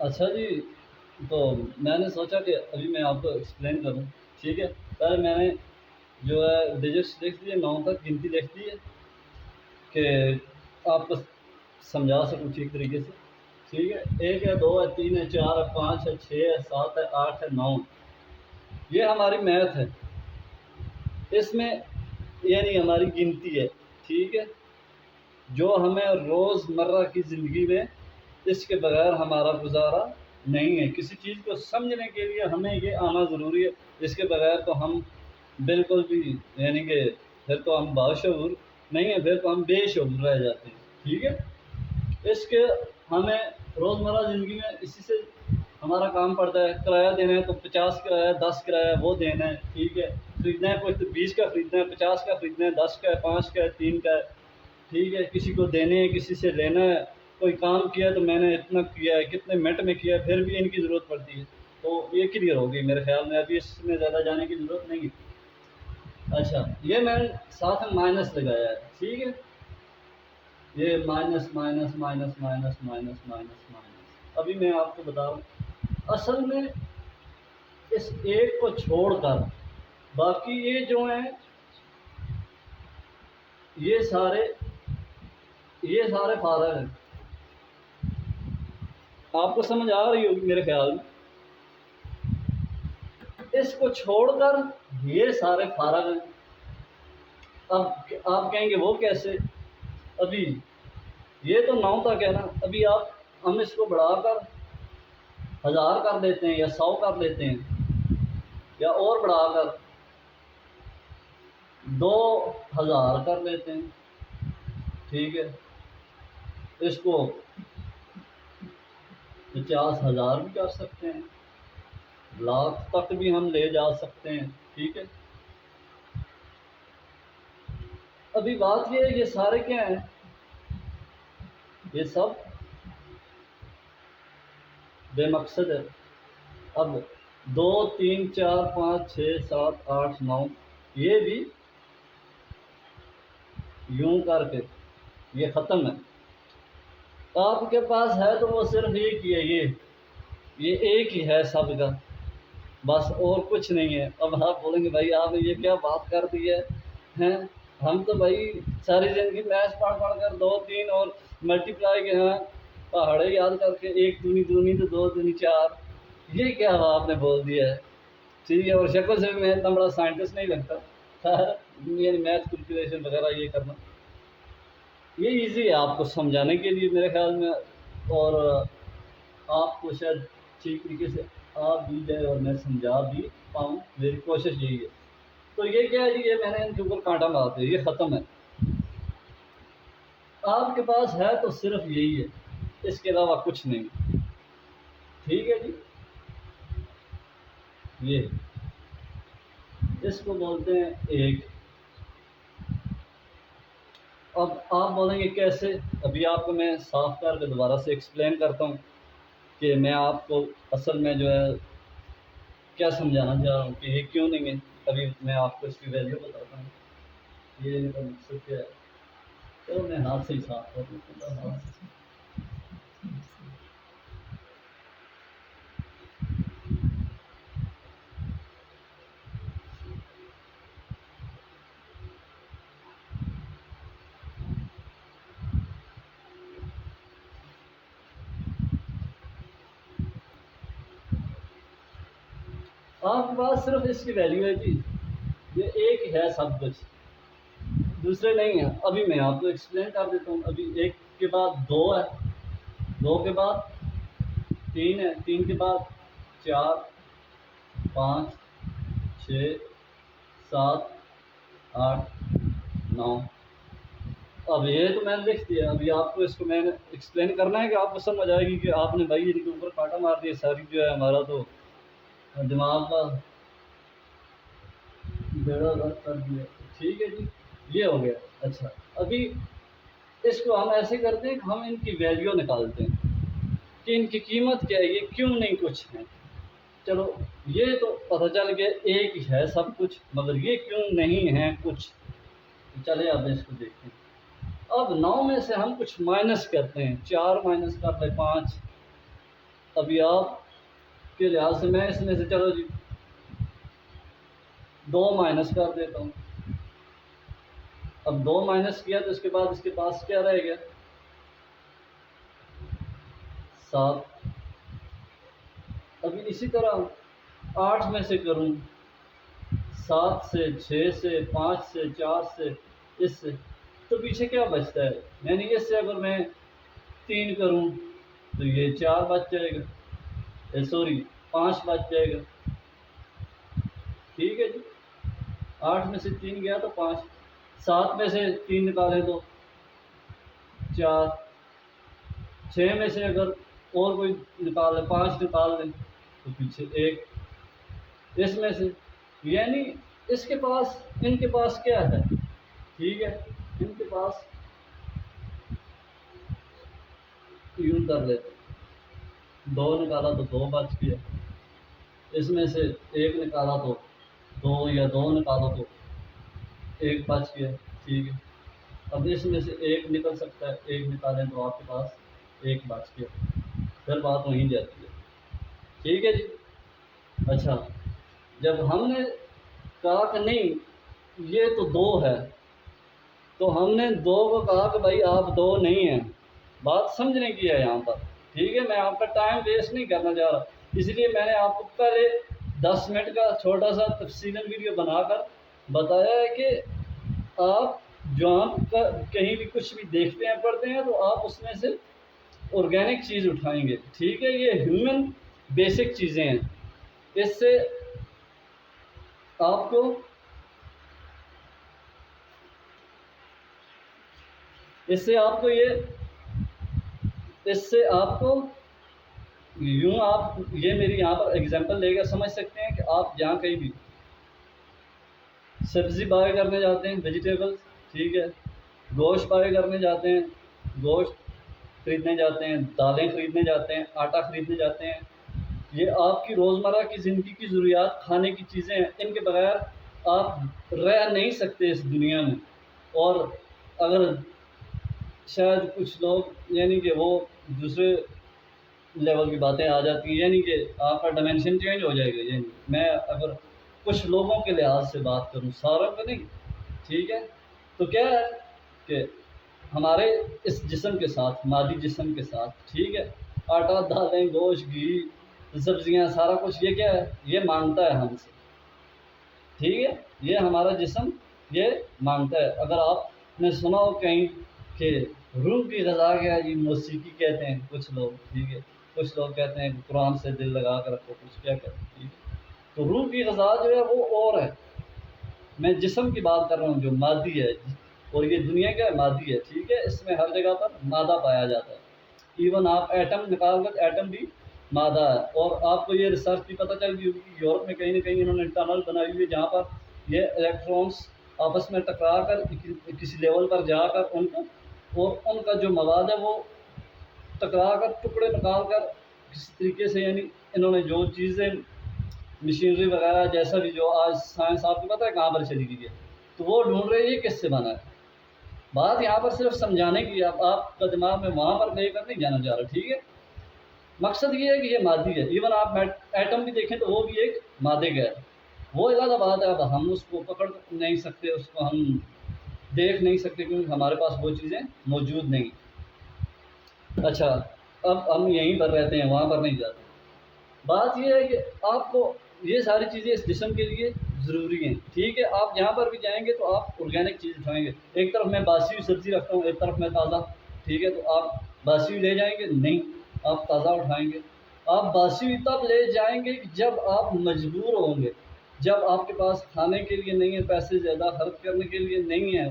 اچھا جی، تو میں نے سوچا کہ ابھی میں آپ کو ایکسپلین کروں. ٹھیک ہے، پہلے میں نے جو ہے ڈیجٹس لکھ دیے، 9 تک گنتی لکھ دی ہے کہ آپ کو سمجھا سکوں ٹھیک طریقے سے. ٹھیک ہے، 1 ہے، 2 ہے، 3 ہے، 4 ہے، 5 ہے، 6 ہے، 7 ہے، 8 ہے، 9. یہ ہماری میتھ ہے. اس میں یعنی ہماری گنتی ہے. ٹھیک ہے، جو ہمیں روز مرہ کی زندگی میں اس کے بغیر ہمارا گزارا نہیں ہے. کسی چیز کو سمجھنے کے لیے ہمیں یہ آنا ضروری ہے. اس کے بغیر تو ہم بالکل بھی یعنی کہ پھر تو ہم باشعور نہیں ہیں، پھر تو ہم بے شعور رہ جاتے ہیں. ٹھیک ہے، اس کے ہمیں روزمرہ زندگی میں اسی سے ہمارا کام پڑتا ہے. کرایہ دینا ہے تو 50 کرایہ، 10 کرایہ وہ دینا ہے. ٹھیک ہے، خریدنا ہے کوئی تو 20 کا خریدنا ہے، 50 کا خریدنا ہے، 10 کا ہے، 5 کا ہے، 3 کا ہے. ٹھیک ہے، کسی کو دینے ہیں، کسی سے لینا ہے. کوئی کام کیا تو میں نے اتنا کیا ہے، کتنے منٹ میں کیا ہے، پھر بھی ان کی ضرورت پڑتی ہے. تو یہ کلیئر ہوگی میرے خیال میں، ابھی اس میں زیادہ جانے کی ضرورت نہیں ہے. اچھا، یہ میں نے ساتھ میں مائنس لگایا ہے. ٹھیک ہے، یہ minus minus minus minus minus minus minus. ابھی میں آپ کو بتا رہا ہوں اصل میں اس ایک کو چھوڑ کر باقی یہ جو ہیں یہ سارے فارغ ہیں. آپ کو سمجھ آ رہی ہوگی میرے خیال میں. اس کو چھوڑ کر یہ سارے فارغ ہیں. اب آپ کہیں گے وہ کیسے؟ ابھی یہ تو 9 تک ہے نا. ابھی ہم اس کو بڑھا کر 1000 کر دیتے ہیں یا 100 کر لیتے ہیں، یا اور بڑھا کر 2000 کر لیتے ہیں. ٹھیک ہے، اس کو 50,000 بھی کر سکتے ہیں، لاکھ تک بھی ہم لے جا سکتے ہیں. ٹھیک ہے، ابھی بات یہ ہے، یہ سارے کیا ہیں؟ یہ سب بے مقصد ہے. اب 2 3 4 5 6 7 8 9 یہ بھی یوں کر کے یہ ختم ہے. آپ کے پاس ہے تو وہ صرف ایک ہی ہے، یہ ایک ہی ہے سب کا، بس اور کچھ نہیں ہے. اب آپ بولیں گے بھائی آپ نے یہ کیا بات کر دی ہے ہیں؟ ہم تو بھائی ساری زندگی میتھ پڑھ پڑھ کر 2 3 اور ملٹیپلائی کے ہاں پہاڑے یاد کر کے 1 دونی دونی تو 2 دونی 4. یہ کیا آپ نے بول دیا ہے؟ ٹھیک ہے، اور شکل سے بھی میں اتنا بڑا سائنٹسٹ نہیں لگتا یعنی میتھ کیلکولیشن وغیرہ یہ کرنا. یہ ایزی ہے آپ کو سمجھانے کے لیے میرے خیال میں، اور آپ کو شاید ٹھیک طریقے سے آپ بھی جائے اور میں سمجھا بھی پاؤں. میری کوشش یہی ہے. تو یہ کیا ہے جی، یہ میں نے ان کے اوپر کانٹا مار دیا، یہ ختم ہے. آپ کے پاس ہے تو صرف یہی ہے، اس کے علاوہ کچھ نہیں. ٹھیک ہے جی، یہ اس کو بولتے ہیں ایک. اب آپ بولیں گے کیسے؟ ابھی آپ کو میں صاف کر کے دوبارہ سے ایکسپلین کرتا ہوں کہ میں آپ کو اصل میں جو ہے کیا سمجھانا چاہ رہا ہوں کہ یہ کیوں نہیں ہے. ابھی میں آپ کو اس کی ویلیو بتاتا ہوں. یہ ان کا مقصد کیا ہے؟ تو میں ہاتھ سے ہی صاف کر دیتا ہوں. آپ کے پاس صرف اس کی ویلیو ہے جی، یہ ایک ہی ہے سب کچھ، دوسرے نہیں ہیں. ابھی میں آپ کو ایکسپلین کر دیتا ہوں. ابھی 1 کے بعد 2 ہے، 2 کے بعد 3 ہے، 3 کے بعد 4 5 6 7 8 9. اب یہ تو میں نے لکھ دیا. ابھی آپ کو اس کو میں نے ایکسپلین کرنا ہے کہ آپ کو سمجھ آئے گی کہ آپ نے بھائی ان کے اوپر کانٹا مار دیا. ساری جو ہے ہمارا تو دماغ کا بیڑا غرق کر دیا. ٹھیک ہے جی، یہ ہو گیا. اچھا، ابھی اس کو ہم ایسے کرتے ہیں کہ ہم ان کی ویلیو نکالتے ہیں کہ ان کی قیمت کیا ہے، یہ کیوں نہیں کچھ ہے. چلو یہ تو پتہ چل گیا ایک ہی ہے سب کچھ، مگر یہ کیوں نہیں ہے کچھ. چلے اب اس کو دیکھتے ہیں. اب 9 میں سے ہم کچھ مائنس کرتے ہیں. 4 مائنس کر لیں 5، ابھی آپ کے لحاظ سے میں اس میں سے چلو جی 2 مائنس کر دیتا ہوں. اب 2 مائنس کیا تو اس کے بعد اس کے پاس کیا رہ گیا 7. ابھی اسی طرح 8 میں سے کروں 7 سے 6 سے 5 سے 4 سے اس سے تو پیچھے کیا بچتا ہے. یعنی اس سے اگر میں 3 کروں تو یہ 4 بچ جائے گا، سوری 5 بچ جائے گا. ٹھیک ہے جی. 8 میں سے 3 گیا تو 5. 7 میں سے 3 نکالیں تو 4. 6 میں سے اگر اور کوئی نکال لیں 5 نکال لیں تو پیچھے 1. اس میں سے یعنی اس کے پاس ان کے پاس کیا ہے. ٹھیک ہے. ان کے پاس یوں کر لیتے 2 نکالا تو 2 بچ گیا. اس میں سے 1 نکالا تو 2 یا 2 نکالو تو 1 بچ گیا. ٹھیک ہے. اب اس میں سے 1 نکل سکتا ہے، 1 نکالیں تو آپ کے پاس 1 بچ گیا. پھر بات وہیں جاتی ہے. ٹھیک ہے جی. اچھا جب ہم نے کہا کہ نہیں یہ تو 2 ہے تو ہم نے 2 کو کہا کہ بھائی آپ 2 نہیں ہیں. بات سمجھنے کی ہے یہاں پر. ٹھیک ہے. میں آپ کا ٹائم ویسٹ نہیں کرنا چاہ رہا، اس لیے میں نے آپ کو پہلے 10 منٹ کا چھوٹا سا تفصیلی ویڈیو بنا کر بتایا ہے کہ آپ جو ہم کہیں بھی کچھ بھی دیکھتے ہیں پڑھتے ہیں تو آپ اس میں سے آرگینک چیز اٹھائیں گے. ٹھیک ہے. یہ ہیومن بیسک چیزیں ہیں. اس سے آپ کو یوں آپ یہ میری یہاں پر اگزامپل لے کر سمجھ سکتے ہیں کہ آپ جہاں کہیں بھی سبزی بائی کرنے جاتے ہیں ویجیٹیبلس. ٹھیک ہے. گوشت بائی کرنے جاتے ہیں، گوشت خریدنے جاتے ہیں، دالیں خریدنے جاتے ہیں، آٹا خریدنے جاتے ہیں. یہ آپ کی روزمرہ کی زندگی کی ضروریات کھانے کی چیزیں ہیں. ان کے بغیر آپ رہ نہیں سکتے اس دنیا میں. اور اگر شاید کچھ لوگ یعنی کہ وہ دوسرے لیول کی باتیں آ جاتی ہیں، یعنی کہ آپ کا ڈائمینشن چینج ہو جائے گا. یعنی میں اگر کچھ لوگوں کے لحاظ سے بات کروں، ساروں کا نہیں. ٹھیک ہے. تو کیا ہے کہ ہمارے اس جسم کے ساتھ، مادی جسم کے ساتھ، ٹھیک ہے، آٹا دالیں گوشت گھی سبزیاں سارا کچھ یہ کیا ہے، یہ مانگتا ہے ہم سے. ٹھیک ہے. یہ ہمارا جسم یہ مانگتا ہے. اگر آپ نے سنا ہو کہیں کہ روح کی غذا کیا جی موسیقی کہتے ہیں کچھ لوگ. ٹھیک ہے. کچھ لوگ کہتے ہیں قرآن سے دل لگا کر رکھو، کچھ کیا کہتے ہیں. ٹھیک ہے. تو روح کی غذا جو ہے وہ اور ہے. میں جسم کی بات کر رہا ہوں جو مادی ہے، اور یہ دنیا کیا ہے مادی ہے. ٹھیک ہے. اس میں ہر جگہ پر مادہ پایا جاتا ہے. ایون آپ ایٹم نکال کر ایٹم بھی مادہ ہے. اور آپ کو یہ ریسرچ بھی پتہ چل گئی ہوگی کہ یورپ میں کہیں نہ کہیں انہوں نے ٹنل بنائی ہوئی ہے جہاں پر یہ الیکٹرانس آپس میں ٹکرا کر کسی لیول پر جا کر ان کو اور ان کا جو مواد ہے وہ ٹکرا کر ٹکڑے نکال کر کسی طریقے سے، یعنی انہوں نے جو چیزیں مشینری وغیرہ جیسا بھی جو آج سائنس آپ کو پتہ ہے کہاں پر چلی گئی ہے، تو وہ ڈھونڈ رہے ہیں کس سے بنا ہے. بات یہاں پر صرف سمجھانے کی، آپ کا دماغ میں وہاں پر لے کر نہیں جانا چاہ رہا. ٹھیک ہے. مقصد یہ ہے کہ یہ مادی ہے. ایون آپ ایٹم بھی دیکھیں تو وہ بھی ایک مادے کا ہے. وہ زیادہ بات ہے. اب ہم اس کو پکڑ نہیں سکتے، اس کو ہم دیکھ نہیں سکتے کیونکہ ہمارے پاس وہ چیزیں موجود نہیں. اچھا اب ہم یہیں پر رہتے ہیں، وہاں پر نہیں جاتے. بات یہ ہے کہ آپ کو یہ ساری چیزیں اس جسم کے لیے ضروری ہیں. ٹھیک ہے. آپ جہاں پر بھی جائیں گے تو آپ آرگینک چیز اٹھائیں گے. ایک طرف میں باسی ہوئی سبزی رکھتا ہوں، ایک طرف میں تازہ. ٹھیک ہے. تو آپ باسی ہوئی لے جائیں گے؟ نہیں، آپ تازہ اٹھائیں گے. آپ باسی ہوئی تب لے جائیں گے کہ جب آپ مجبور ہوں گے، جب آپ کے پاس کھانے کے لیے نہیں ہے، پیسے زیادہ خرچ کرنے کے لیے نہیں ہے،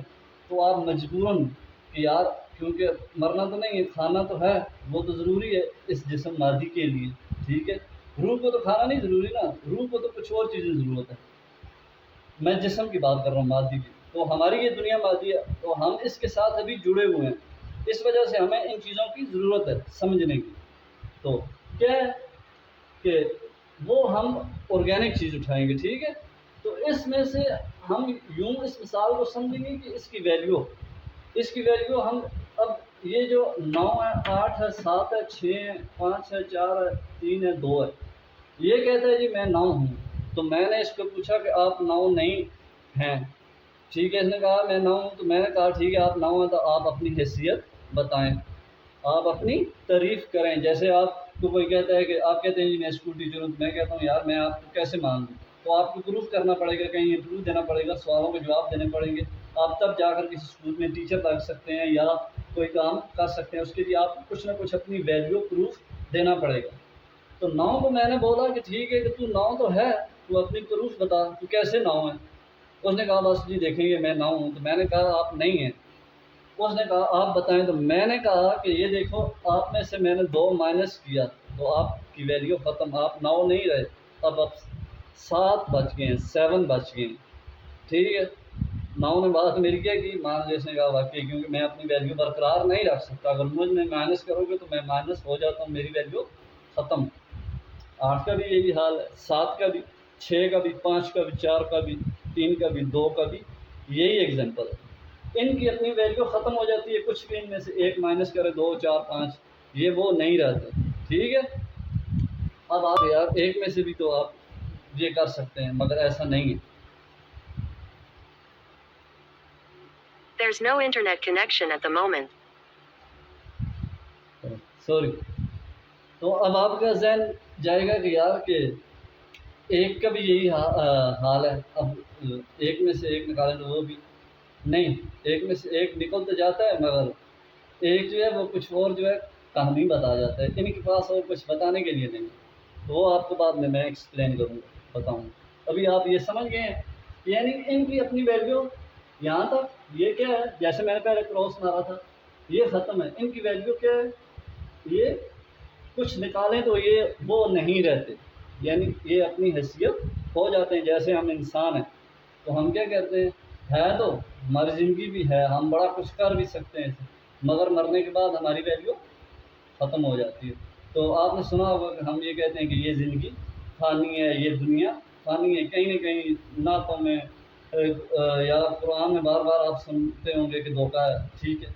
تو آپ مجبوراً کہ یار کیونکہ مرنا تو نہیں ہے، کھانا تو ہے، وہ تو ضروری ہے اس جسم مادی کے لیے. ٹھیک ہے. روح کو تو کھانا نہیں ضروری نا، روح کو تو کچھ اور چیزیں ضرورت ہے. میں جسم کی بات کر رہا ہوں مادی کی. تو ہماری یہ دنیا مادی ہے، تو ہم اس کے ساتھ ابھی جڑے ہوئے ہیں. اس وجہ سے ہمیں ان چیزوں کی ضرورت ہے سمجھنے کی. تو کیا ہے کہ وہ ہم آرگینک چیز اٹھائیں گے. ٹھیک ہے. تو اس میں سے ہم یوں اس مثال کو سمجھیں گے کہ اس کی ویلیو ہم اب یہ جو 9 ہے 8 ہے 7 ہے 6 ہے 5 ہے 4 ہے 3 ہے 2 ہے، یہ کہتا ہے جی میں 9 ہوں۔ تو میں نے اس کو پوچھا کہ آپ 9 نہیں ہیں، ٹھیک ہے، اس نے کہا میں 9 ہوں، تو میں نے کہا ٹھیک ہے آپ 9 ہیں تو آپ اپنی حیثیت بتائیں، آپ اپنی تعریف کریں۔ جیسے آپ کو کوئی کہتا ہے کہ آپ کہتے ہیں جی میں اسکول ٹیچر ہوں، تو میں کہتا ہوں یار میں آپ کو کیسے مان لوں، تو آپ کو پروف کرنا پڑے گا، کہیں انٹرویو دینا پڑے گا، سوالوں کے جواب دینے پڑیں گے، آپ تب جا کر کسی اسکول میں ٹیچر لگ سکتے ہیں یا کوئی کام کر سکتے ہیں، اس کے لیے آپ کو کچھ نہ کچھ اپنی ویلیو پروف دینا پڑے گا۔ تو 9 کو میں نے بولا کہ ٹھیک ہے کہ تو 9 تو ہے، تو اپنی پروف بتا تو کیسے 9 ہے؟ اس نے کہا بس جی دیکھیں گے میں 9 ہوں، تو میں نے کہا آپ نہیں ہیں، اس نے کہا آپ بتائیں، تو میں نے کہا کہ یہ دیکھو آپ میں سے میں نے 2 مائنس کیا تو آپ کی ویلیو ختم، آپ 9 نہیں رہے، اب 7 بچ گئے ہیں، 7 بچ گئے ہیں، ٹھیک ہے۔ 9 نے بات میری کیا کی مان لیا، اس نے کہا واقعی کیونکہ میں اپنی ویلیو برقرار نہیں رکھ سکتا، اگر مجھ میں مائنس کرو گے تو میں مائنس ہو جاتا ہوں، میری ویلیو ختم۔ 8 کا بھی یہی حال ہے، 7 کا بھی، 6 کا بھی، 5 کا بھی، 4 کا بھی، 3 کا بھی، 2 کا بھی، یہی ایگزامپل ہے۔ ان کی اپنی ویلیو ختم ہو جاتی ہے، کچھ بھی ان میں سے ایک مائنس کرے 2 4 5 یہ وہ نہیں رہتے، ٹھیک ہے۔ اب آپ یار ایک میں سے بھی تو آپ یہ کر سکتے ہیں، مگر ایسا نہیں ہے۔ There's no internet connection at the moment. Sorry. تو اب آپ کا ذہن جائے گا کہ یار کہ ایک کا بھی یہی حال ہے، اب ایک میں سے ایک نکالیں تو وہ بھی نہیں، ایک میں سے ایک نکل تو جاتا ہے، مگر ایک جو ہے وہ کچھ اور جو ہے کہانی بتا جاتا ہے، ان کے پاس اور کچھ بتانے کے لیے نہیں، تو وہ آپ کو بعد میں ایکسپلین کروں گا، بتاؤں گا۔ ابھی آپ یہ سمجھ گئے ہیں، یعنی ان کی اپنی ویلیو یہاں تک، یہ کیا ہے، جیسے میں نے پہلے کراس مارا تھا یہ ختم ہے، ان کی ویلیو کیا ہے، یہ کچھ نکالیں تو یہ وہ نہیں رہتے، یعنی یہ اپنی حیثیت ہو جاتے ہیں۔ جیسے ہم انسان ہیں تو ہم کیا کہتے ہیں، ہے تو ہماری زندگی بھی ہے، ہم بڑا کچھ کر بھی سکتے ہیں، مگر مرنے کے بعد ہماری ویلیو ختم ہو جاتی ہے۔ تو آپ نے سنا ہوگا کہ ہم یہ کہتے ہیں کہ یہ زندگی فانی ہے، یہ دنیا فانی ہے، کہیں نہ کہیں نعتوں میں یا قرآن میں بار بار آپ سنتے ہوں گے کہ دھوکہ ہے، ٹھیک ہے۔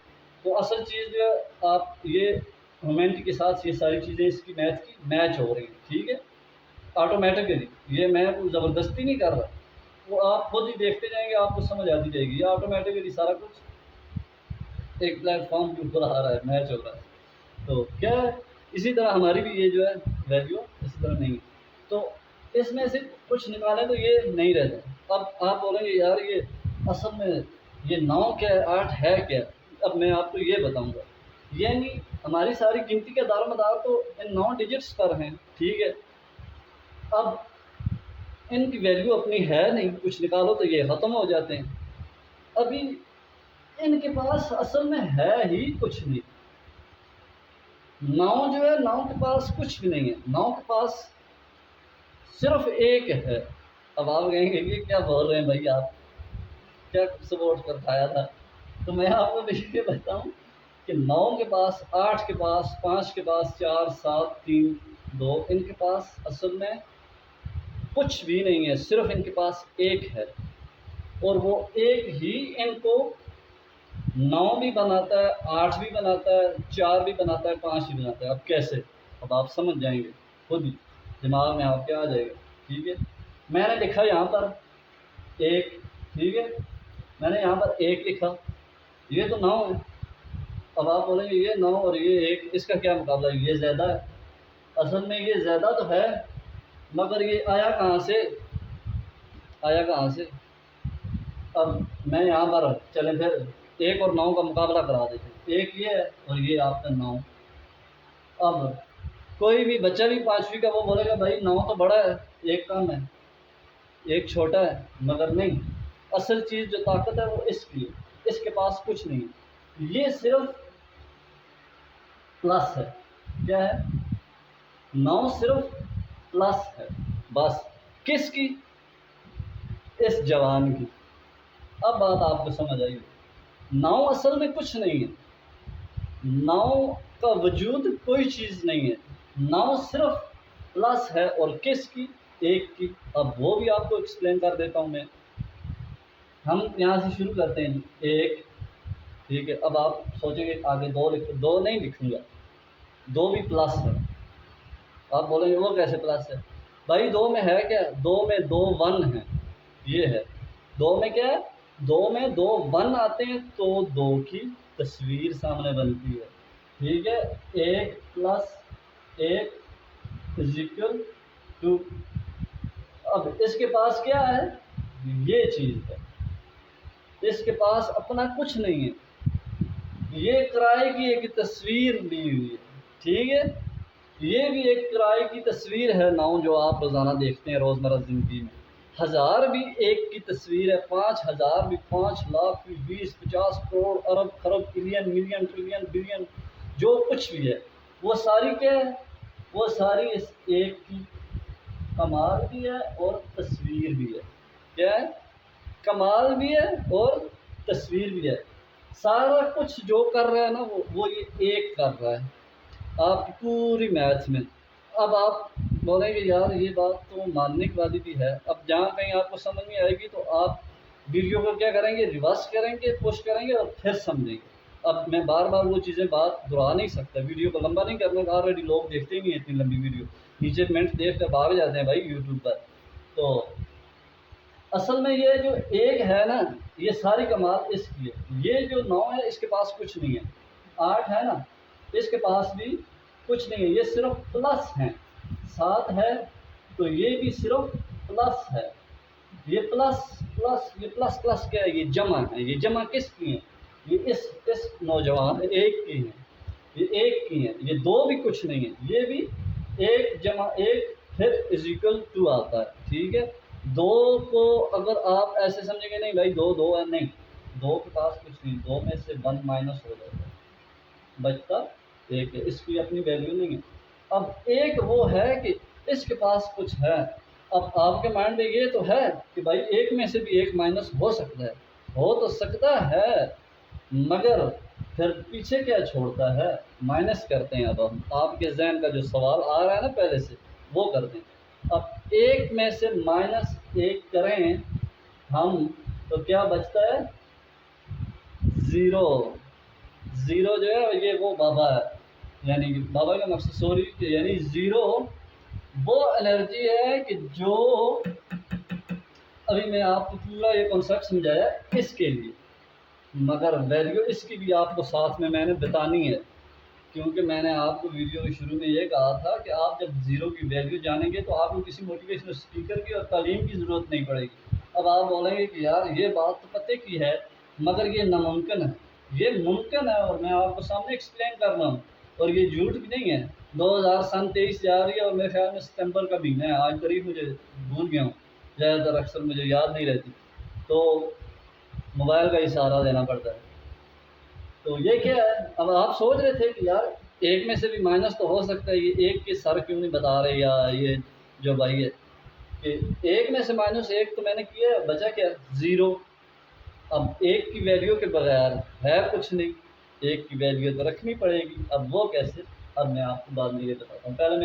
تو اصل چیز جو ہے آپ یہ ہیومینٹی کے ساتھ یہ ساری چیزیں اس کی میچ ہو رہی ہیں، ٹھیک ہے، آٹومیٹکلی، یہ میں کوئی زبردستی نہیں کر رہا، وہ آپ خود ہی دیکھتے جائیں گے، آپ کو سمجھ آتی جائے گی، یہ آٹومیٹکلی سارا کچھ ایک پلیٹ فارم کے اوپر آ رہا ہے، میچ ہو رہا ہے۔ تو کیا ہے، اسی طرح ہماری بھی یہ جو ہے ویلیو اسی طرح نہیں ہے، تو اس میں سے کچھ نکالیں تو یہ نہیں رہتا۔ اب آپ بولیں گے یار یہ اصل میں یہ 9 کیا ہے، 8 ہے کیا؟ اب میں آپ کو یہ بتاؤں گا، یعنی ہماری ساری گنتی کا دار مدار تو ان 9 ڈیجٹس پر ہیں، ٹھیک ہے۔ اب ان کی ویلیو اپنی ہے نہیں، کچھ نکالو تو یہ ختم ہو جاتے ہیں، ابھی ان کے پاس اصل میں ہے ہی کچھ نہیں۔ 9 جو ہے 9 کے پاس کچھ بھی نہیں ہے، 9 کے پاس صرف ایک ہے۔ اب آپ کہیں گے یہ کیا بول رہے ہیں بھائی، آپ کیا سپورٹ کر کھایا تھا؟ تو میں آپ کو یہ بتاؤں کہ 9 کے پاس، 8 کے پاس، 5 کے پاس، 4 7 3 2 ان کے پاس اصل میں کچھ بھی نہیں ہے، صرف ان کے پاس ایک ہے، اور وہ ایک ہی ان کو 9 بھی بناتا ہے، 8 بھی بناتا ہے، 4 بھی بناتا ہے، 5 بھی بناتا ہے۔ اب کیسے؟ اب آپ سمجھ جائیں گے، خود ہی دماغ میں آپ کے آ جائے گا، ٹھیک ہے۔ میں نے لکھا یہاں پر ایک، ٹھیک ہے، میں نے یہاں پر ایک لکھا، یہ تو 9 ہے۔ اب آپ بولیں گے یہ 9 اور یہ ایک، اس کا کیا مقابلہ ہے، یہ زیادہ ہے۔ اصل میں یہ زیادہ تو ہے، مگر یہ آیا کہاں سے، آیا کہاں سے؟ اب میں یہاں پر چلیں پھر 1 اور 9 کا مقابلہ کرا دیتے ہیں، ایک یہ ہے اور یہ آپ کا 9۔ اب کوئی بھی بچہ بھی 5ویں کا وہ بولے گا بھائی 9 تو بڑا ہے، ایک کم ہے، ایک چھوٹا ہے، مگر نہیں، اصل چیز جو طاقت ہے وہ اس کی ہے، اس کے پاس کچھ نہیں ہے، یہ صرف پلس ہے، کیا ہے، 9 صرف پلس ہے، بس، کس کی، اس جوان کی۔ اب بات آپ کو سمجھ آئی، 9 اصل میں کچھ نہیں ہے، 9 کا وجود کوئی چیز نہیں ہے، 9 صرف پلس ہے، اور کس کی، ایک کی۔ اب وہ بھی آپ کو ایکسپلین کر دیتا ہوں میں، ہم یہاں سے شروع کرتے ہیں، 1 ٹھیک ہے، اب آپ سوچیں گے آگے 2 لکھ، 2 نہیں لکھوں گا، 2 بھی پلس ہے۔ آپ بولیں گے وہ کیسے پلس ہے؟ بھائی 2 میں ہے کیا؟ 2 میں 2 1 ہیں، یہ ہے 2 میں کیا ہے؟ 2 میں 2 1 آتے ہیں تو 2 کی تصویر سامنے بنتی ہے، ٹھیک ہے۔ 1 + 1 = 2۔ اب اس کے پاس کیا ہے؟ یہ چیز ہے، اس کے پاس اپنا کچھ نہیں ہے، یہ کرائے کی ایک تصویر لی ہوئی ہے، ٹھیک ہے۔ یہ بھی ایک کرائے کی تصویر ہے، 9 جو آپ روزانہ دیکھتے ہیں روزمرہ زندگی میں۔ 1000 بھی ایک کی تصویر ہے، 5000 بھی، 5 لاکھ بھی، 20 50 کروڑ، ارب خرب، بلین ملین ٹریلین بلین، جو کچھ بھی ہے وہ ساری کیا ہے؟ وہ ساری اس ایک کی کمال بھی ہے اور تصویر بھی ہے۔ کیا ہے؟ کمال بھی ہے اور تصویر بھی ہے۔ سارا کچھ جو کر رہا ہے نا وہ یہ ایک کر رہا ہے آپ کی پوری میتھ میں۔ اب آپ بولیں گے یار یہ بات تو ماننے کی بات بھی ہے، اب جہاں کہیں آپ کو سمجھ نہیں آئے گی تو آپ ویڈیو کو کیا کریں گے؟ ریورس کریں گے، پش کریں گے اور پھر سمجھیں گے۔ اب میں بار بار وہ چیزیں بات دہرا نہیں سکتا، ویڈیو کو لمبا نہیں کرنا، آلریڈی لوگ دیکھتے ہی نہیں اتنی لمبی ویڈیو، نیچے منٹ دیکھ کر بھاگ جاتے ہیں بھائی یوٹیوب پر۔ تو اصل میں یہ جو ایک ہے نا، یہ ساری کمال اس کی ہے۔ یہ جو 9 ہے اس کے پاس کچھ نہیں ہے، 8 ہے نا اس کے پاس بھی کچھ نہیں ہے، یہ صرف پلس ہیں۔ 7 ہے تو یہ بھی صرف پلس ہے، یہ پلس پلس، یہ پلس پلس کیا ہے؟ یہ جمع ہے۔ یہ جمع کس کی ہے؟ یہ اس نوجوان ایک کی ہیں، یہ ایک کی ہیں۔ یہ 2 بھی کچھ نہیں ہے، یہ بھی 1 + 1 پھر = 2 آتا ہے، ٹھیک ہے۔ 2 کو اگر آپ ایسے سمجھیں گے نہیں بھائی 2 2 ہے، نہیں، 2 کے پاس کچھ نہیں، 2 میں سے 1 مائنس ہو جاتا ہے، بچتا 1 ہے، اس کی اپنی ویلیو نہیں ہے۔ اب ایک وہ ہے کہ اس کے پاس کچھ ہے، اب آپ کے مائنڈ میں یہ تو ہے کہ بھائی 1 میں سے بھی 1 مائنس ہو سکتا ہے، ہو تو سکتا ہے، مگر پھر پیچھے کیا چھوڑتا ہے؟ مائنس کرتے ہیں۔ اب ہم آپ کے ذہن کا جو سوال آ رہا ہے نا پہلے سے وہ کرتے ہیں۔ اب 1 میں سے -1 کریں ہم تو کیا بچتا ہے؟ 0۔ 0 جو ہے یہ وہ بابا ہے، یعنی کہ بابا کا مقصد سوری یعنی 0 وہ انرجی ہے کہ جو ابھی میں آپ کو پورا یہ کنسیپٹ سمجھایا اس کے لیے، مگر ویلیو اس کی بھی آپ کو ساتھ میں نے بتانی ہے، کیونکہ میں نے آپ کو ویڈیو کے شروع میں یہ کہا تھا کہ آپ جب 0 کی ویلیو جانیں گے تو آپ کو کسی موٹیویشنل اسپیکر کی اور تعلیم کی ضرورت نہیں پڑے گی۔ اب آپ بولیں گے کہ یار یہ بات تو پتہ کی ہے مگر یہ ناممکن ہے۔ یہ ممکن ہے اور میں آپ کو سامنے ایکسپلین کر رہا ہوں، اور یہ جھوٹ بھی نہیں ہے۔ 2023 جا رہی ہے اور میرے خیال میں ستمبر کا مہینہ ہے، آج قریب مجھے بھول گیا ہوں، زیادہ تر اکثر مجھے یاد نہیں رہتی، تو موبائل کا ہی سہارا دینا پڑتا ہے۔ تو یہ کیا ہے؟ اب آپ سوچ رہے تھے کہ یار 1 میں سے بھی مائنس تو ہو سکتا ہے، یہ 1 کے سر کیوں نہیں بتا رہے، یا یہ جو بھائی ہے کہ 1 میں سے -1 تو میں نے کیا ہے، بچا کیا؟ 0۔ اب 1 کی ویلیو کے بغیر ہے کچھ نہیں، 1 کی ویلیو تو رکھنی پڑے گی۔ اب وہ کیسے؟ اب میں آپ کو بعد میں یہ بتاتا ہوں، پہلے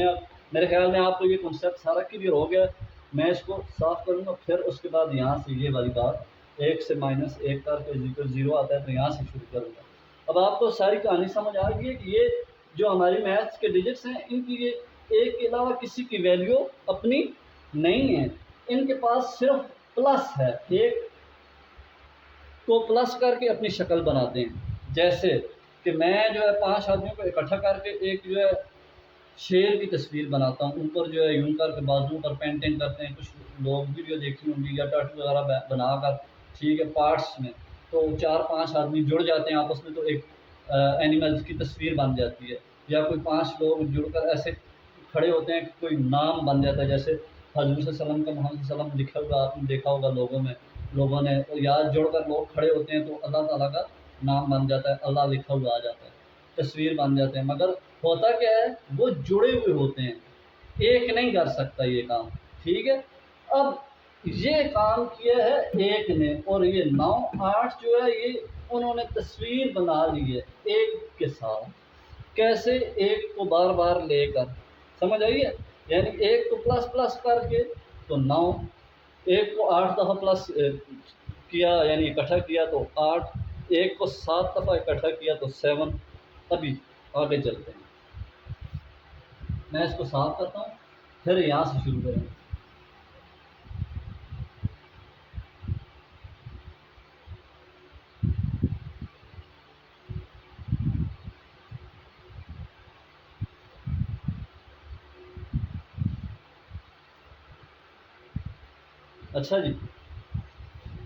میرے خیال میں آپ کو یہ کنسیپٹ سارا کلیئر ہو گیا، میں اس کو صاف کروں گا، پھر اس کے بعد یہاں سے یہ والی بات 1 سے -1 کر کے 0 آتا ہے تو یہاں سے شروع کروں گا۔ اب آپ کو ساری کہانی سمجھ آ گئی ہے کہ یہ جو ہماری میتھس کے ڈیجٹس ہیں ان کی یہ 1 کے علاوہ کسی کی ویلیو اپنی نہیں ہے، ان کے پاس صرف پلس ہے، 1 کو پلس کر کے اپنی شکل بناتے ہیں۔ جیسے کہ میں جو ہے 5 آدمیوں کو اکٹھا کر کے ایک جو ہے شیر کی تصویر بناتا ہوں، اوپر جو ہے یوں کر کے بازو پر پینٹنگ کرتے ہیں، کچھ لوگ ویڈیو دیکھی ہوں گی، یا ٹیٹو وغیرہ بنا کر، ٹھیک ہے، پارٹس میں تو 4-5 آدمی جڑ جاتے ہیں آپس میں تو ایک اینیملز کی تصویر بن جاتی ہے، یا کوئی 5 لوگ جڑ کر ایسے کھڑے ہوتے ہیں کہ کوئی نام بن جاتا ہے، جیسے حضور صلی اللہ علیہ وسلم کا محمد صلی اللہ علیہ وسلم لکھا ہوا آپ نے دیکھا ہوگا لوگوں میں، لوگوں نے یاد جوڑ کر لوگ کھڑے ہوتے ہیں تو اللہ تعالیٰ کا نام بن جاتا ہے، اللہ لکھا ہوا آ جاتا ہے، تصویر بن جاتے ہیں۔ مگر ہوتا کیا ہے؟ وہ جڑے ہوئے ہوتے ہیں، ایک نہیں کر سکتا یہ کام، ٹھیک ہے۔ اب یہ کام کیا ہے 1 نے، اور یہ 9 8 جو ہے یہ انہوں نے تصویر بنا لی ہے 1 کے ساتھ۔ کیسے؟ 1 کو بار بار لے کر، سمجھ آئیے؟ یعنی 1 کو پلس پلس کر کے تو 9، 1 کو 8 دفعہ پلس کیا یعنی اکٹھا کیا تو 8، ایک کو 7 دفعہ اکٹھا کیا تو 7. ابھی آگے چلتے ہیں، میں اس کو صاف کرتا ہوں، پھر یہاں سے شروع کریں گے۔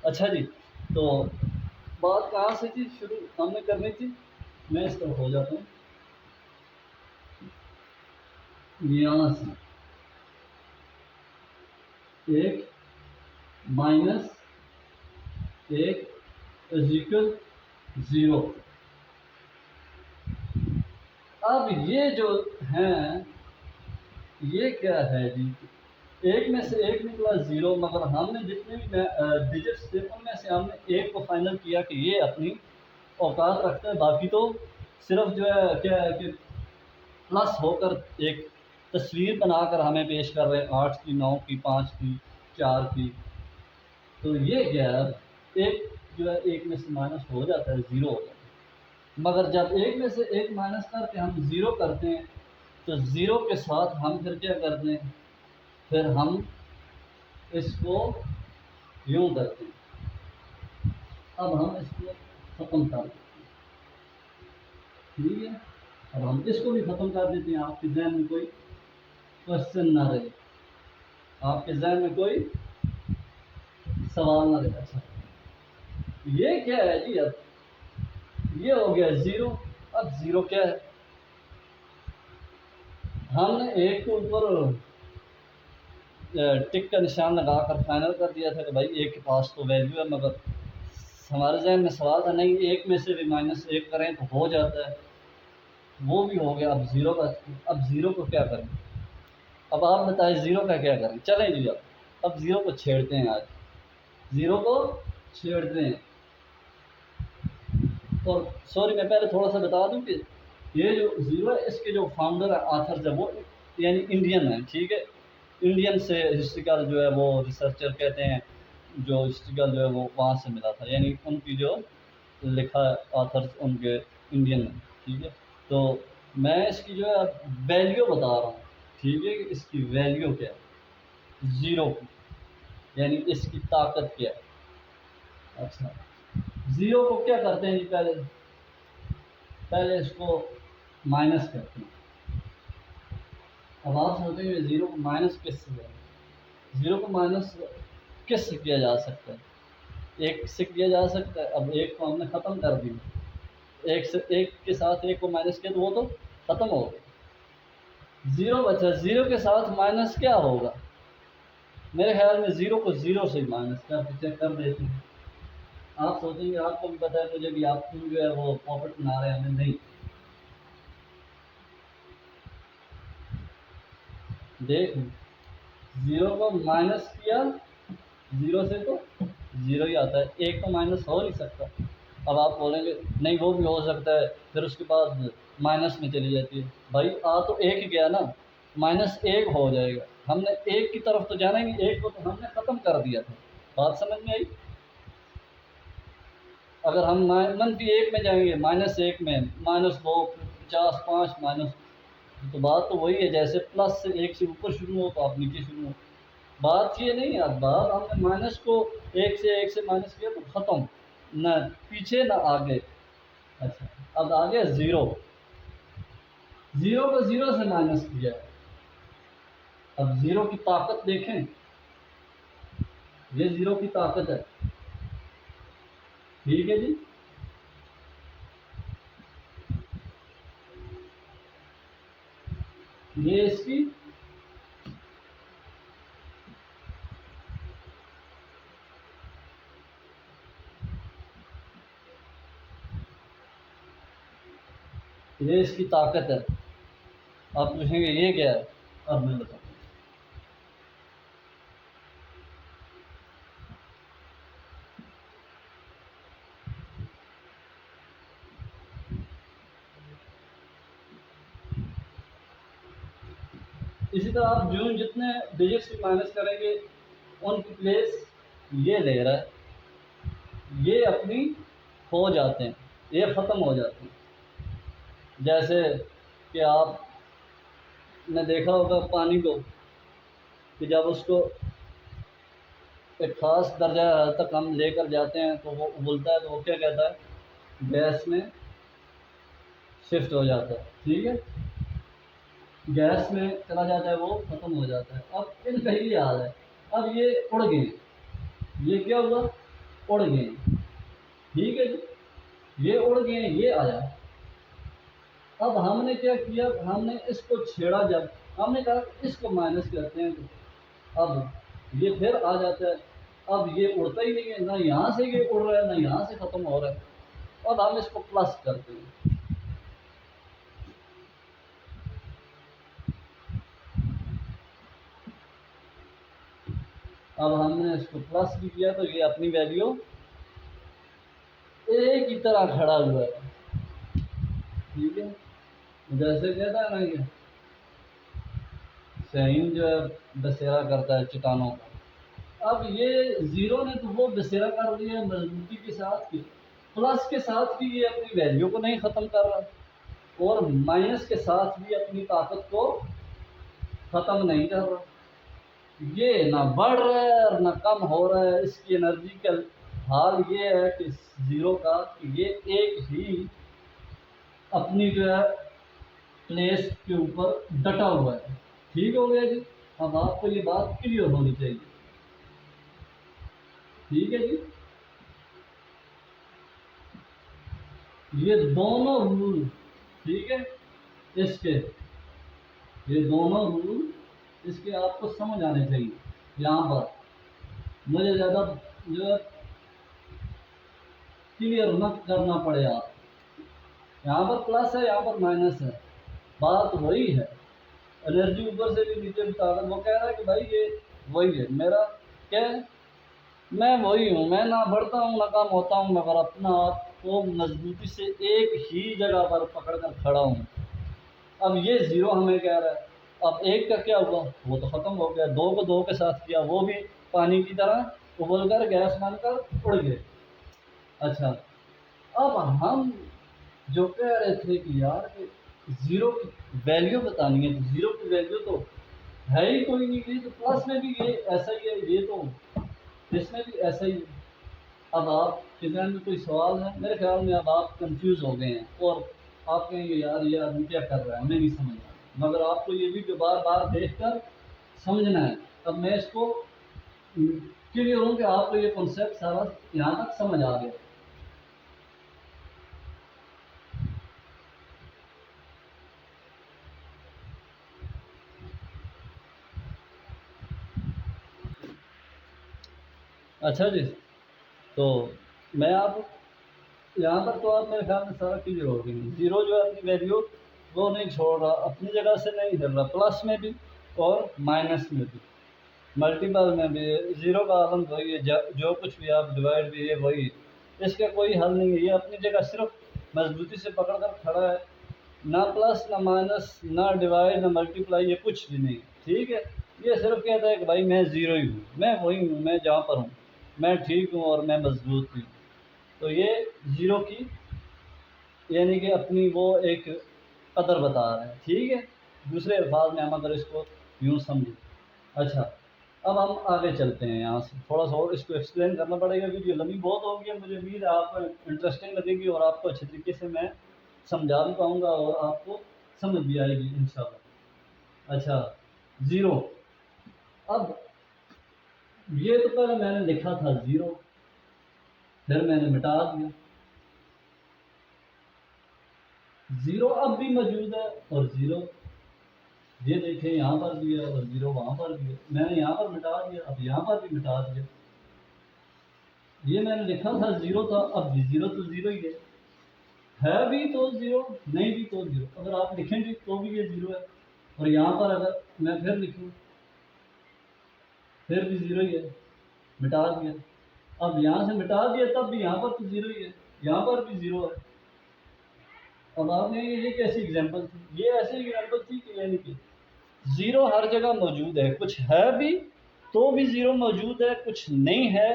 اچھا جی، تو بات کہاں سے تھی شروع ہم نے کرنی تھی؟ میں اس طرف ہو جاتا ہوں، یہاں سے 1 مائنس 1 = 0۔ اب یہ جو ہیں یہ کیا ہے جی؟ ایک میں سے ایک نکلا 0، مگر ہم نے جتنے بھی ڈیجٹس تھے ان میں سے ہم نے ایک کو فائنل کیا کہ یہ اپنی اوقات رکھتا ہے، باقی تو صرف جو ہے کیا ہے کہ پلس ہو کر ایک تصویر بنا کر ہمیں پیش کر رہے ہیں، 8 کی، 9 کی، 5 کی، 4 کی۔ تو یہ کیا ہے، ایک جو ہے ایک میں سے مائنس ہو جاتا ہے، 0 ہو جاتا ہے، مگر جب ایک میں سے ایک مائنس کر کے ہم 0 کرتے ہیں تو 0 کے ساتھ ہم پھر کیا کرتے ہیں، پھر ہم اس کو یوں کرتے ہیں، اب ہم اس کو ختم کر دیتے ہیں، ٹھیک ہے؟ اب ہم اس کو بھی ختم کر دیتے ہیں، آپ کے ذہن میں کوئی کوشچن نہ رہے، آپ کے ذہن میں کوئی سوال نہ رہے۔ اچھا یہ کیا ہے جی؟ اب یہ ہو گیا 0۔ اب 0 کیا ہے؟ ہم نے ایک کے اوپر ٹک کا نشان لگا کر فائنل کر دیا تھا کہ بھائی ایک کے پاس تو ویلیو ہے، مگر ہمارے ذہن میں سوال تھا نہیں ایک میں سے بھی -1 کریں تو ہو جاتا ہے، وہ بھی ہو گیا۔ اب 0 کا، اب 0 کو کیا کریں؟ اب آپ بتائیں 0 کا کیا کریں؟ چلیں جی اب 0 کو چھیڑتے ہیں، آج 0 کو چھیڑتے ہیں۔ اور سوری میں پہلے تھوڑا سا بتا دوں کہ یہ جو 0 ہے اس کے جو فاؤنڈر ہے، آتھر ہے، وہ یعنی انڈین ہے، ٹھیک ہے؟ انڈین سے ہسٹریکل جو ہے وہ ریسرچر کہتے ہیں، جو ہسٹریکل جو ہے وہ وہاں سے ملا تھا، یعنی ان کی جو لکھا ہے آتھر ان کے انڈین ہے، ٹھیک ہے؟ تو میں اس کی جو ہے ویلیو بتا رہا ہوں، ٹھیک ہے؟ کہ اس کی ویلیو کیا ہے 0 کی، یعنی اس کی طاقت کیا ہے۔ اچھا 0 کو کیا کرتے ہیں جی؟ پہلے اس کو مائنس کرتے ہیں۔ اب آپ سوچیں گے 0 کو مائنس کس سے کریں؟ 0 کو مائنس کس سے کیا جا سکتا ہے؟ 1 سے کیا جا سکتا ہے۔ اب 1 کو ہم نے ختم کر دیا، 1 کے ساتھ 1 کو مائنس کیا تو وہ تو ختم ہو گیا، 0 بچا۔ 0 کے ساتھ مائنس کیا ہوگا؟ میرے خیال میں 0 کو 0 سے مائنس کر کے چیک کر دیتے ہیں۔ آپ سوچیں گے آپ کو بھی پتا ہے، مجھے بھی، آپ کو جو ہے وہ پاپٹ بنا رہے ہیں، ہمیں نہیں۔ دیکھ 0 کو مائنس کیا، 0 سے تو 0 ہی آتا ہے، 1 تو مائنس ہو نہیں سکتا۔ اب آپ بولیں گے نہیں وہ بھی ہو سکتا ہے، پھر اس کے بعد مائنس میں چلی جاتی ہے، بھائی آ تو 1 گیا نا، -1 ہو جائے گا، ہم نے 1 کی طرف تو جانا ہی نہیں، 1 کو تو ہم نے ختم کر دیا تھا۔ بات سمجھ میں آئی؟ اگر ہم -1 میں جائیں گے، -1 میں -2 50 5 تو بات تو وہی ہے، جیسے پلس سے 1 سے اوپر شروع ہو تو آپ نیچے شروع ہو، بات یہ نہیں ہے۔ اب بات ہم نے مائنس کو 1 سے مائنس کیا تو ختم، نہ پیچھے نہ آگے۔ اچھا اب آگے 0 کو 0 سے مائنس کیا ہے، اب 0 کی طاقت دیکھیں، یہ 0 کی طاقت ہے، ٹھیک ہے جی؟ یہ اس کی طاقت ہے۔ آپ پوچھیں گے یہ کیا ہے؟ اب میں بتاؤں، اسی طرح آپ جتنے ڈیجٹس کی مائنس کریں گے ان کی پلیس یہ لے رہا ہے، یہ اپنی ہو جاتے ہیں، یہ ختم ہو جاتے ہیں۔ جیسے کہ آپ نے دیکھا ہوگا پانی کو کہ جب اس کو ایک خاص درجہ حرارت تک ہم لے کر جاتے ہیں تو وہ ابلتا ہے، تو وہ کیا کہتا ہے، گیس میں شفٹ ہو جاتا ہے، ٹھیک ہے، گیس میں چلا جاتا ہے، وہ ختم ہو جاتا ہے۔ اب ان کا ہی حال ہے، اب یہ اڑ گئے، یہ کیا ہوا، اڑ گئے، ٹھیک ہے جی، یہ اڑ گئے، یہ آیا۔ اب ہم نے کیا کیا، ہم نے اس کو چھیڑا، جب ہم نے کہا اس کو مائنس کرتے ہیں، اب یہ پھر آ جاتا ہے، اب یہ اڑتا ہی نہیں ہے، نہ یہاں سے یہ اڑ رہا ہے نہ یہاں سے ختم ہو رہا ہے، اب ہم اس کو پلس کرتے ہیں۔ اب ہم نے اس کو پلس بھی کیا تو یہ اپنی ویلیو ایک ہی طرح کھڑا ہوا ہے، ٹھیک ہے، جیسے کہتا ہے نا کہ شاہین جو ہے بسیرا کرتا ہے چٹانوں کا، اب یہ زیرو نے تو وہ بسیرا کر دیا مضبوطی کے ساتھ کی، پلس کے ساتھ بھی یہ اپنی ویلیو کو نہیں ختم کر رہا، اور مائنس کے ساتھ بھی اپنی طاقت کو ختم نہیں کر رہا، یہ نہ بڑھ رہا ہے اور نہ کم ہو رہا ہے۔ اس کی انرجی کا حال یہ ہے کہ زیرو کا، کہ یہ ایک ہی اپنی جو ہے پلیس کے اوپر ڈٹا ہوا ہے، ٹھیک ہو گیا جی۔ اب آپ کو یہ بات کلیئر ہونی چاہیے، ٹھیک ہے جی۔ یہ دونوں رول، ٹھیک ہے، اس کے یہ دونوں رول اس کے آپ کو سمجھ آنے چاہیے۔ یہاں پر مجھے زیادہ جو ہے کلیئر نہ کرنا پڑے، آپ یہاں پر پلس ہے یہاں پر مائنس ہے، بات وہی ہے، انرجی اوپر سے بھی نیچے بھی طاقت، وہ کہہ رہا ہے کہ بھائی یہ وہی ہے، میرا کیا ہے، میں وہی ہوں، میں نہ بڑھتا ہوں نہ کم ہوتا ہوں، مگر اپنا آپ کو مضبوطی سے ایک ہی جگہ پر پکڑ کر کھڑا ہوں۔ اب یہ زیرو ہمیں کہہ رہا ہے، اب ایک کا کیا ہوا، وہ تو ختم ہو گیا، دو کو دو کے ساتھ کیا، وہ بھی پانی کی طرح ابل کر گیس بن کر اڑ گئے۔ اچھا، اب ہم جو کہہ رہے تھے کہ یار کہ زیرو کی ویلیو بتانی ہے، تو زیرو کی ویلیو تو ہے ہی کوئی نہیں، یہ تو پلس میں بھی یہ ایسا ہی ہے، یہ تو اس میں بھی ایسا ہی ہے۔ اب آپ کے ذہن میں کوئی سوال ہے؟ میرے خیال میں اب آپ کنفیوز ہو گئے ہیں، اور آپ کہیں گے یار یہ آدمی کیا کر رہا ہے، ہمیں نہیں سمجھ رہا، مگر آپ کو یہ بھی بار بار دیکھ کر سمجھنا ہے۔ اب میں اس کو کلیئر ہوں کہ آپ کو یہ کنسیپٹ سارا یہاں تک سمجھ آ گیا۔ اچھا جی، تو میں آپ یہاں پر تو آپ میرے خیال میں سارا کلیئر ہو گئی، زیرو جو ہے اپنی ویلیو وہ نہیں چھوڑ رہا، اپنی جگہ سے نہیں ہل رہا، پلس میں بھی اور مائنس میں بھی، ملٹیپل میں بھی زیرو کا عالم وہی ہے، جو کچھ بھی آپ ڈیوائڈ بھی ہے وہی ہے، اس کا کوئی حل نہیں ہے، یہ اپنی جگہ صرف مضبوطی سے پکڑ کر کھڑا ہے، نہ پلس نہ مائنس نہ ڈیوائڈ نہ ملٹیپلائی، یہ کچھ بھی نہیں، ٹھیک ہے، یہ صرف کہتا ہے کہ بھائی میں زیرو ہی ہوں، میں وہی ہوں، میں جہاں پر ہوں، میں ٹھیک ہوں اور میں مضبوط بھی ہوں۔ تو یہ زیرو کی یعنی کہ اپنی وہ ایک قدر بتا رہے ہیں، ٹھیک ہے، دوسرے الفاظ میں ہم اگر اس کو یوں سمجھیں۔ اچھا، اب ہم آگے چلتے ہیں، یہاں سے تھوڑا سا اور اس کو ایکسپلین کرنا پڑے گا، ویڈیو لمبی بہت ہوگی ہے، مجھے امید ہے آپ کو انٹرسٹنگ لگے گی اور آپ کو اچھے طریقے سے میں سمجھا بھی پاؤں گا اور آپ کو سمجھ بھی آئے گی انشاءاللہ۔ اچھا، زیرو، اب یہ تو پہلے میں نے لکھا تھا زیرو، پھر میں نے مٹا دیا، زیرو اب بھی موجود ہے، اور زیرو یہ دیکھیں یہاں پر بھی ہے اور زیرو وہاں پر بھی ہے، میں نے یہاں پر مٹا دیا، اب یہاں پر بھی مٹا دیا، یہ میں نے لکھا تھا زیرو تھا، اب بھی زیرو تو زیرو ہی ہے بھی تو زیرو، نہیں بھی تو زیرو، اگر آپ لکھیں گے تو بھی یہ زیرو ہے، اور یہاں پر اگر میں پھر لکھوں پھر بھی زیرو ہی ہے، مٹا دیا، اب یہاں سے مٹا دیا تب بھی یہاں پر تو زیرو ہی ہے، یہاں پر بھی زیرو ہے۔ اب آپ نے یہ کیسی ایگزامپل تھی، یہ ایسی ایگزامپل تھی کہ یعنی کہ زیرو ہر جگہ موجود ہے، کچھ ہے بھی تو بھی زیرو موجود ہے، کچھ نہیں ہے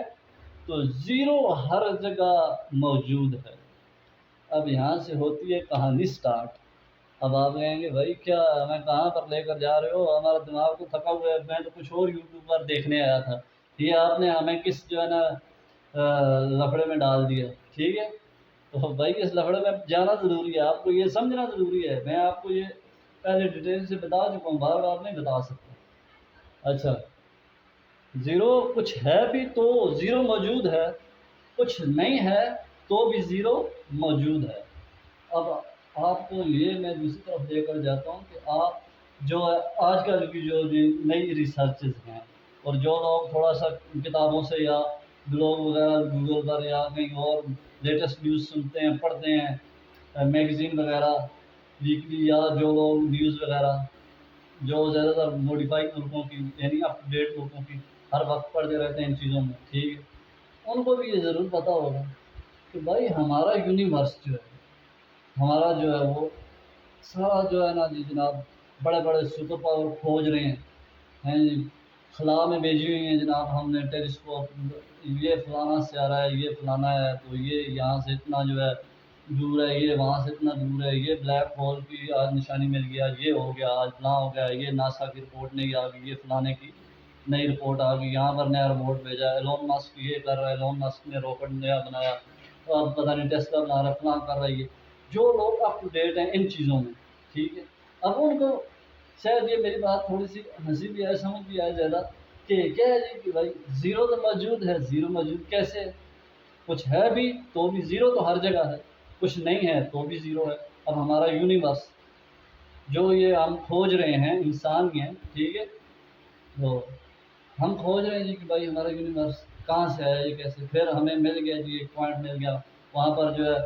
تو زیرو ہر جگہ موجود ہے۔ اب یہاں سے ہوتی ہے کہانی سٹارٹ۔ اب آپ کہیں گے بھائی کیا ہمیں کہاں پر لے کر جا رہے ہو، ہمارا دماغ تو تھکا ہوا ہے، میں تو کچھ اور یوٹیوب پر دیکھنے آیا تھا، یہ آپ نے ہمیں کس جو ہے نا لفڑے میں ڈال دیا، ٹھیک ہے۔ تو بھائی اس لفڑے میں جانا ضروری ہے، آپ کو یہ سمجھنا ضروری ہے، میں آپ کو یہ پہلے ڈیٹیل سے بتا چکا ہوں، بار بار نہیں بتا سکتا۔ اچھا، زیرو کچھ ہے بھی تو زیرو موجود ہے، کچھ نہیں ہے تو بھی زیرو موجود ہے۔ اب آپ کو یہ میں دوسری طرف لے کر جاتا ہوں کہ آپ جو آج کل کی جو نئی ریسرچز ہیں، اور جو لوگ تھوڑا سا کتابوں سے یا بلاگ وغیرہ گوگل پر یا کہیں اور لیٹسٹ نیوز سنتے ہیں، پڑھتے ہیں، میگزین وغیرہ ویکلی، یا جو لوگ نیوز وغیرہ جو زیادہ تر موڈیفائڈ ملکوں کی یعنی اپ ٹو ڈیٹ ملکوں کی ہر وقت پڑھتے رہتے ہیں ان چیزوں میں، ٹھیک ہے، ان کو بھی یہ ضرور پتہ ہوگا کہ بھائی ہمارا یونیورس جو ہے، ہمارا جو ہے وہ سارا جو ہے نا جی جناب، بڑے بڑے سپر پاور کھوج رہے ہیں جی، خلا میں بھیجی ہوئی ہیں جناب ہم نے ٹیلیسکوپ، یہ فلانا سیارہ ہے، یہ فلانا ہے، تو یہ یہاں سے اتنا جو ہے دور ہے، یہ وہاں سے اتنا دور ہے، یہ بلیک ہول کی آج نشانی مل گیا، یہ ہو گیا، آج فلاں ہو گیا، یہ ناسا کی رپورٹ نہیں آ گئی، یہ فلانے کی نئی رپورٹ آ گئی، یہاں پر نیا روبوٹ بھیجا ہے، ایلون مسک یہ کر رہا ہے، ایلون مسک نے راکٹ نیا بنایا، اور پتہ نہیں ٹیسلا بنا رہا ہے، فلاں کر رہا ہے، یہ جو لوگ اپ ٹو ڈیٹ ہیں ان چیزوں میں، ٹھیک ہے۔ اب ان کو شاید یہ میری بات تھوڑی سی ہنسی بھی آئے، سمجھ بھی آئے زیادہ، کہ کیا ہے جی کہ بھائی زیرو تو موجود ہے، زیرو موجود کیسے ہے؟ کچھ ہے بھی تو بھی زیرو تو ہر جگہ ہے، کچھ نہیں ہے تو بھی زیرو ہے۔ اب ہمارا یونیورس جو یہ ہم کھوج رہے ہیں، انسان ہی ہیں، ٹھیک ہے، تو ہم کھوج رہے ہیں جی کہ بھائی ہمارا یونیورس کہاں سے آیا، یہ کیسے، پھر ہمیں مل گیا جی ایک پوائنٹ مل گیا، وہاں پر جو ہے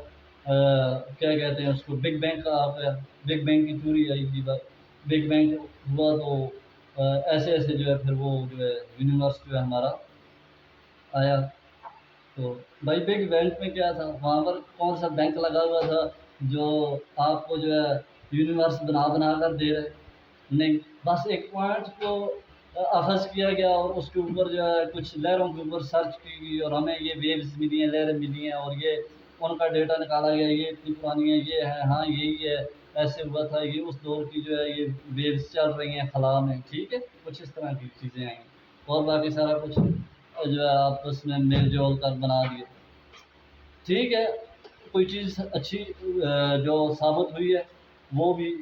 کیا کہتے ہیں اس کو، بگ بینگ کا آپ ہے، بگ بینگ کی تھیوری آئی جی، بگ بینگ ہوا تو ایسے ایسے جو ہے پھر وہ جو ہے یونیورس جو ہے ہمارا آیا۔ تو بھائی بگ بینگ میں کیا تھا، وہاں پر کون سا بینک لگا ہوا تھا جو آپ کو جو ہے یونیورس بنا بنا کر دے رہے، نہیں، بس ایک پوائنٹ کو اخذ کیا گیا، اور اس کے اوپر جو ہے کچھ لہروں کے اوپر سرچ کی گئی، اور ہمیں یہ ویوز ملی ہیں، لہریں ملی ہیں، اور یہ ان کا ڈیٹا نکالا گیا، یہ اتنی پرانی ہے، یہ ہے، ہاں یہی ہے، ایسے ہوا تھا، یہ اس دور کی جو ہے یہ ویوز چل رہی ہیں خلا میں، ٹھیک ہے، کچھ اس طرح کی چیزیں آئیں، اور باقی سارا کچھ جو ہے آپس میں مل جول کر بنا دیے، ٹھیک ہے۔ کوئی چیز اچھی جو ثابت ہوئی ہے وہ بھی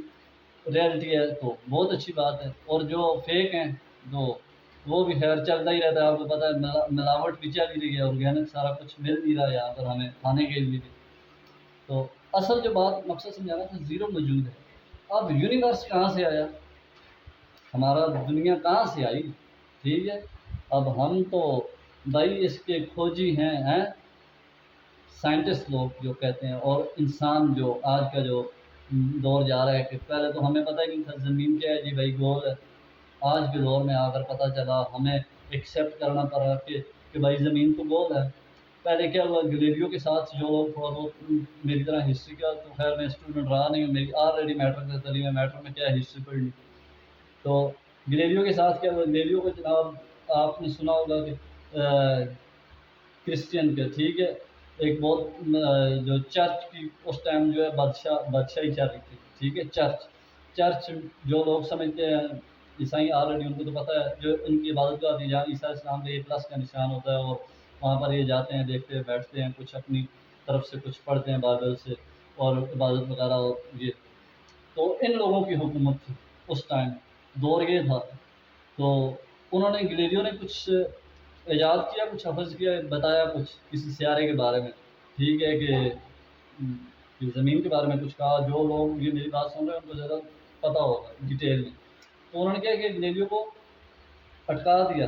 ریئلٹی ہے تو بہت اچھی بات ہے، اور جو فیک ہیں تو وہ بھی خیر چلتا ہی رہتا ہے، آپ کو پتہ ہے ملاوٹ بھی چل ہی رہی ہے، آرگینک سارا کچھ مل نہیں رہا ہے یہاں پر ہمیں کھانے کے لیے بھی۔ تو اصل جو بات مقصد سمجھانا تھا، زیرو موجود ہے۔ اب یونیورس کہاں سے آیا، ہمارا دنیا کہاں سے آئی، ٹھیک ہے۔ اب ہم تو بھائی اس کے کھوجی ہیں سائنٹسٹ لوگ جو کہتے ہیں، اور انسان جو آج کا جو دور جا رہا ہے، کہ پہلے تو ہمیں پتہ ہی نہیں تھا زمین کیا ہے جی بھائی، گول ہے، آج کے دور میں آ کر پتہ چلا، ہمیں ایکسیپٹ کرنا پڑا کہ بھائی زمین تو گول ہے۔ پہلے کیا ہوا، گلیلیو کے ساتھ جو لوگ تھوڑا بہت میری طرح ہسٹری کا، تو خیر میں اسٹوڈنٹ رہا نہیں ہوں، میری آلریڈی میٹر کا تعلیم ہے، میٹر میں کیا ہے ہسٹری پڑھنی، تو گلیلیو کے ساتھ کیا ہوا، گلیلیو کو جناب آپ نے سنا ہوگا کہ کرسچین کے، ٹھیک ہے، ایک بہت جو چرچ کی اس ٹائم جو ہے بادشاہی چل رہی تھی، ٹھیک ہے، چرچ جو لوگ سمجھتے ہیں عیسائی، آلریڈی ان کو تو پتہ ہے، جو ان کی عبادت گاہ تھی جہاں عیسیٰ اسلام کا پلس کا نشان ہوتا ہے، اور وہاں پر یہ جاتے ہیں، دیکھتے ہیں، بیٹھتے ہیں، کچھ اپنی طرف سے کچھ پڑھتے ہیں بائبل سے، اور عبادت وغیرہ، اور یہ تو ان لوگوں کی حکومت تھی اس ٹائم، دور یہ تھا۔ تو انہوں نے گلیلیو نے کچھ ایجاد کیا، کچھ حفظ کیا، بتایا کچھ کسی سیارے کے بارے میں، ٹھیک ہے، کہ زمین کے بارے میں کچھ کہا، جو لوگ یہ میری بات سن رہے ہیں ان کو زیادہ پتہ ہوگا ڈیٹیل میں۔ تو انہوں نے کیا کہ گلیلیو کو اٹکا دیا،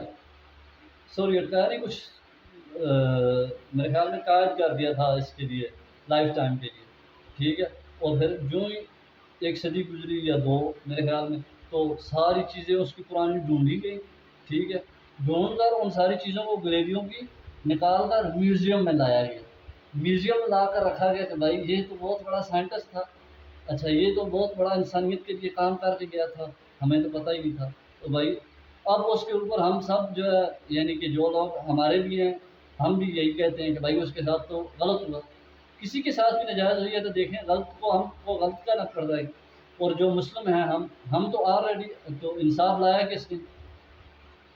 سوری اٹکایا نہیں، کچھ میرے خیال میں قائد کر دیا تھا اس کے لیے، لائف ٹائم کے لیے، ٹھیک ہے۔ اور پھر جو ہی ایک صدی گزری یا دو میرے خیال میں، تو ساری چیزیں اس کی پرانی ڈھونڈی گئی، ٹھیک ہے، ڈھونڈ کر ان ساری چیزوں کو گلیلیوں کی نکال کر میوزیم میں لایا گیا، میوزیم میں لا کر رکھا گیا کہ بھائی یہ تو بہت بڑا سائنٹسٹ تھا، اچھا یہ تو بہت بڑا انسانیت کے لیے کام کر کے گیا تھا، ہمیں تو پتہ ہی نہیں تھا۔ تو بھائی اب اس کے اوپر ہم سب جو ہے، یعنی کہ جو لوگ ہمارے بھی ہیں ہم بھی یہی کہتے ہیں کہ بھائی اس کے ساتھ تو غلط ہوا، کسی کے ساتھ بھی نجائز ہوئی ہے تو دیکھیں غلط کو ہم کو غلط کا نہ کر رہے ہیں۔ اور جو مسلم ہیں ہم تو آلریڈی تو انصاف لایا کس نے؟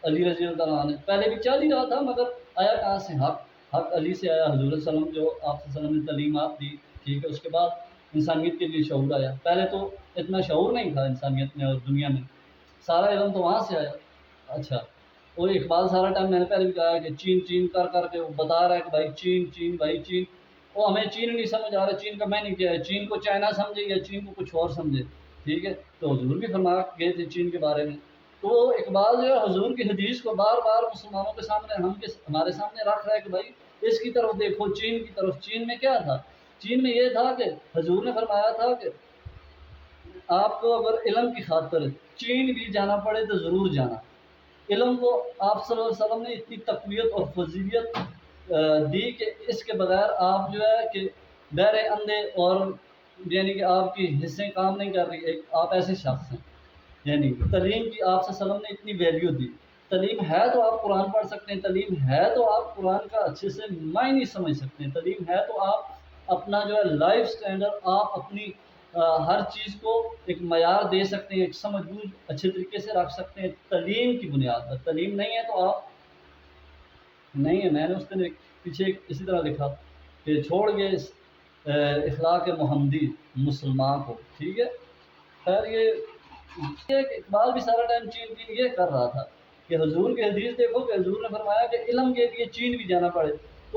علی رضی اللہ عنہ نے۔ پہلے بھی چل ہی رہا تھا مگر آیا کہاں سے؟ حق علی سے آیا، حضور صلی اللہ علیہ وسلم جو آپ صلی اللہ علیہ وسلم نے تعلیمات دی، ٹھیک ہے، اس کے بعد انسانیت کے لیے شعور آیا۔ پہلے تو اتنا شعور نہیں تھا انسانیت میں اور دنیا میں، سارا علم تو وہاں سے آیا۔ اچھا، اور اقبال سارا ٹائم میں نے پہلے بھی کہا ہے کہ چین چین کر کر کے وہ بتا رہا ہے کہ بھائی چین چین بھائی چین، وہ ہمیں چین نہیں سمجھ آ رہا، چین کا معنی کیا ہے، چین کو چائنا سمجھے یا چین کو کچھ اور سمجھے، ٹھیک ہے، تو حضور بھی فرما گئے تھے چین کے بارے میں۔ تو اقبال جو ہے حضور کی حدیث کو بار بار مسلمانوں کے سامنے ہمارے سامنے رکھ رہا ہے کہ بھائی اس کی طرف دیکھو، چین کی طرف۔ چین میں کیا تھا؟ چین میں یہ تھا کہ حضور نے فرمایا تھا کہ آپ کو اگر علم کی خاطر چین بھی جانا پڑے تو ضرور جانا۔ علم کو آپ صلی اللہ علیہ وسلم نے اتنی تقویت اور فضیلیت دی کہ اس کے بغیر آپ جو ہے کہ بہرے اندھے اور یعنی کہ آپ کی حصیں کام نہیں کر رہی، آپ ایسے شخص ہیں۔ یعنی تعلیم کی آپ صلی اللہ علیہ وسلم نے اتنی ویلیو دی۔ تعلیم ہے تو آپ قرآن پڑھ سکتے ہیں، تعلیم ہے تو آپ قرآن کا اچھے سے معنی سمجھ سکتے ہیں، تعلیم ہے تو آپ اپنا جو ہے لائف سٹینڈرڈ آپ اپنی ہر چیز کو ایک معیار دے سکتے ہیں، ایک سمجھ بوجھ اچھے طریقے سے رکھ سکتے ہیں تعلیم کی بنیاد پر۔ تعلیم نہیں ہے تو آپ نہیں ہے۔ میں نے اس دن پیچھے اسی طرح لکھا کہ چھوڑ گئے اخلاق محمدی مسلمان کو، ٹھیک ہے۔ خیر یہ کہ اقبال بھی سارا ٹائم چین کے لیے کر رہا تھا کہ حضور کی حدیث دیکھو کہ حضور نے فرمایا کہ علم کے لیے چین بھی جانا پڑے۔